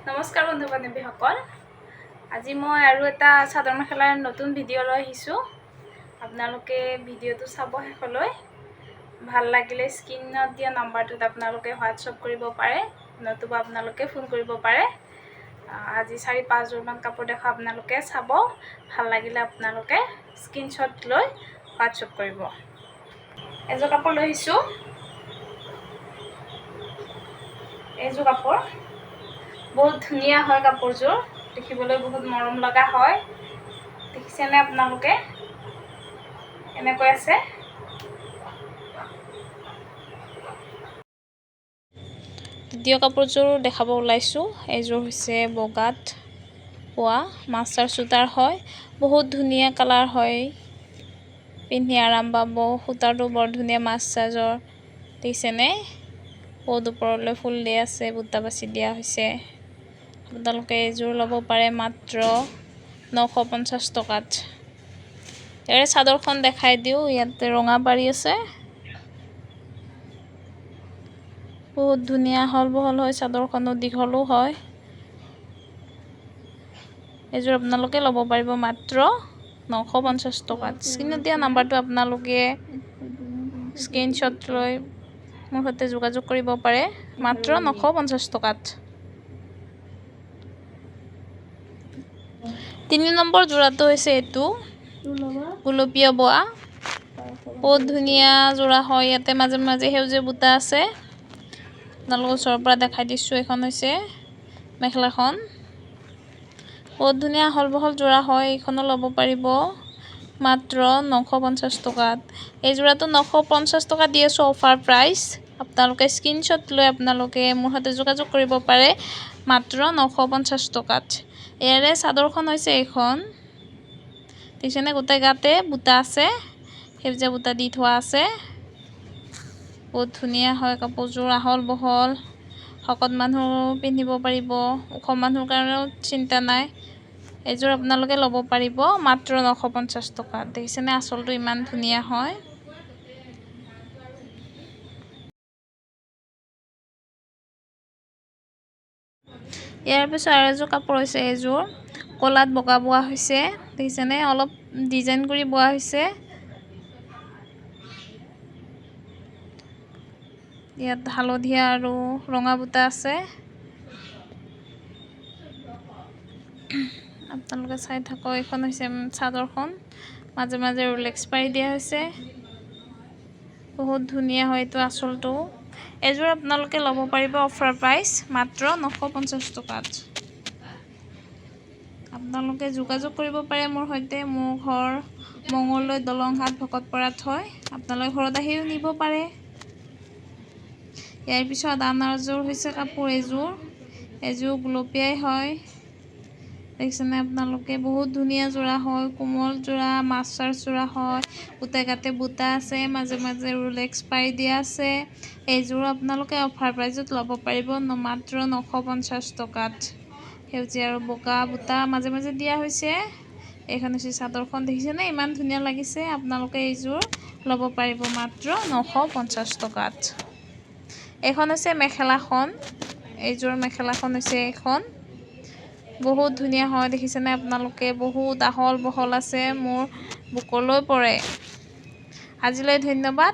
নমস্কাৰ বন্ধু বান্ধৱীসকল, আজি মই আৰু এটা চাদৰ মেখেলাৰ নতুন ভিডিঅ' লৈ আহিছোঁ। আপোনালোকে ভিডিঅ'টো চাব শেষলৈ। ভাল লাগিলে স্ক্ৰীনত দিয়া নাম্বাৰটোত আপোনালোকে হোৱাটছআপ কৰিব পাৰে, নতুবা আপোনালোকে ফোন কৰিব পাৰে। আজি 4-5 যোৰমান কাপোৰ দেখা আপোনালোকে চাব। ভাল লাগিলে আপোনালোকে স্ক্ৰীনশ্বট লৈ হোৱাটছআপ কৰিব। এযোৰ কাপোৰ লৈ আহিছোঁ। এইযোৰ কাপোৰ বহুত ধুনীয়া হয়। কাপোৰযোৰ দেখিবলৈ বহুত মৰম লগা হয়। দেখিছেনে আপোনালোকে? এনেকৈ আছে। দ্বিতীয় কাপোৰযোৰ দেখাব ওলাইছোঁ। এইযোৰ হৈছে বগাত পোৱা মাষ্টাৰ সূতাৰ হয়। বহুত ধুনীয়া কালাৰ হয়, পিন্ধি আৰাম পাব। সূতাটো বৰ ধুনীয়া মাষ্টাৰ্জৰ। দেখিছেনে? বহুত ওপৰলৈ ফুল দিয়া আছে, বুটা বাচি দিয়া হৈছে। আপোনালোকে এইযোৰ ল'ব পাৰে মাত্ৰ 950 টকাত। ইয়াৰে চাদৰখন দেখাই দিওঁ। ইয়াতে ৰঙা পাৰি আছে। বহুত ধুনীয়া হল বহল হয়। চাদৰখনো দীঘলো হয়। এইযোৰ আপোনালোকে ল'ব পাৰিব মাত্ৰ 950 টকাত। স্ক্ৰীনত দিয়া নাম্বাৰটো আপোনালোকে স্ক্ৰীনশ্বট লৈ মোৰ সৈতে যোগাযোগ কৰিব পাৰে মাত্ৰ 950 টকাত। 3 নম্বৰ যোৰাটো হৈছে এইটো গুলপীয়া বোৱা। বহুত ধুনীয়া যোৰা হয়। ইয়াতে মাজে মাজে সেউজীয়া বুটা আছে। আপোনালোকৰ ওচৰৰ পৰা দেখাই দিছোঁ। এখন হৈছে মেখেলাখন। বহুত ধুনীয়া হল বহল যোৰা হয়। এইখনো ল'ব পাৰিব মাত্ৰ 950 টকাত। এই যোৰাটো 950 টকা দি আছোঁ, অফাৰ প্ৰাইচ। আপোনালোকে স্ক্ৰীনশ্বট লৈ আপোনালোকে মোৰ সৈতে যোগাযোগ কৰিব পাৰে মাত্ৰ 950 টকাত। ইয়াৰে চাদৰখন হৈছে এইখন। দেখিছেনে? গোটেই গাতে বুটা আছে, সেউজীয়া বুটা দি থোৱা আছে। বহুত ধুনীয়া হয় কাপোৰযোৰ, আহল বহল। শকত মানুহ পিন্ধিব পাৰিব, ওখ মানুহৰ কাৰণেও চিন্তা নাই। এইযোৰ আপোনালোকে ল'ব পাৰিব মাত্ৰ 950 টকাত। দেখিছেনে? আঁচলটো ইমান ধুনীয়া হয়। ইয়াৰ পিছত আৰু এযোৰ কাপোৰ হৈছে এইযোৰ ক'লাত বগা বোৱা হৈছে। দেখিছেনে? অলপ ডিজাইন কৰি বোৱা হৈছে। ইয়াত হালধীয়া আৰু ৰঙা বুটা আছে। আপোনালোকে চাই থাকক। এইখন হৈছে চাদৰখন। মাজে মাজে ৰোলেক্স পাৰি দিয়া হৈছে। বহুত ধুনীয়া হয় এইটো আঁচলটো। এইযোৰ আপোনালোকে ল'ব পাৰিব অফাৰ প্ৰাইচ মাত্ৰ 950 টকাত। আপোনালোকে যোগাযোগ কৰিব পাৰে মোৰ সৈতে। মোৰ ঘৰ মঙলদৈ দলংঘাট ভকতপাৰাত হয়। আপোনালোকে ঘৰত আহিও নিব পাৰে। ইয়াৰ পিছত আন এযোৰ হৈছে কাপোৰ। এইযোৰ গুলপীয়াই হয়। দেখিছেনে আপোনালোকে? বহুত ধুনীয়া যোৰা হয়, কোমল যোৰা, মাষ্টাৰ যোৰা হয়। গোটেই গাতে বুটা আছে, মাজে মাজে ৰোলেক্স পাৰি দিয়া আছে। এইযোৰ আপোনালোকে অফাৰ প্ৰাইজত ল'ব পাৰিব মাত্ৰ 950 টকাত। সেউজীয়া আৰু বগা বুটা মাজে মাজে দিয়া হৈছে। এইখন হৈছে চাদৰখন। দেখিছেনে? ইমান ধুনীয়া লাগিছে। আপোনালোকে এইযোৰ ল'ব পাৰিব মাত্ৰ 950 টকাত। এইখন হৈছে মেখেলাখন। এইযোৰ মেখেলাখন হৈছে এইখন। বহুত ধুনীয়া হয়। দেখিছেনে আপোনালোকে? বহুত আহল বহল আছে, মোৰ বুকলৈ পৰে। আজিলৈ ধন্যবাদ।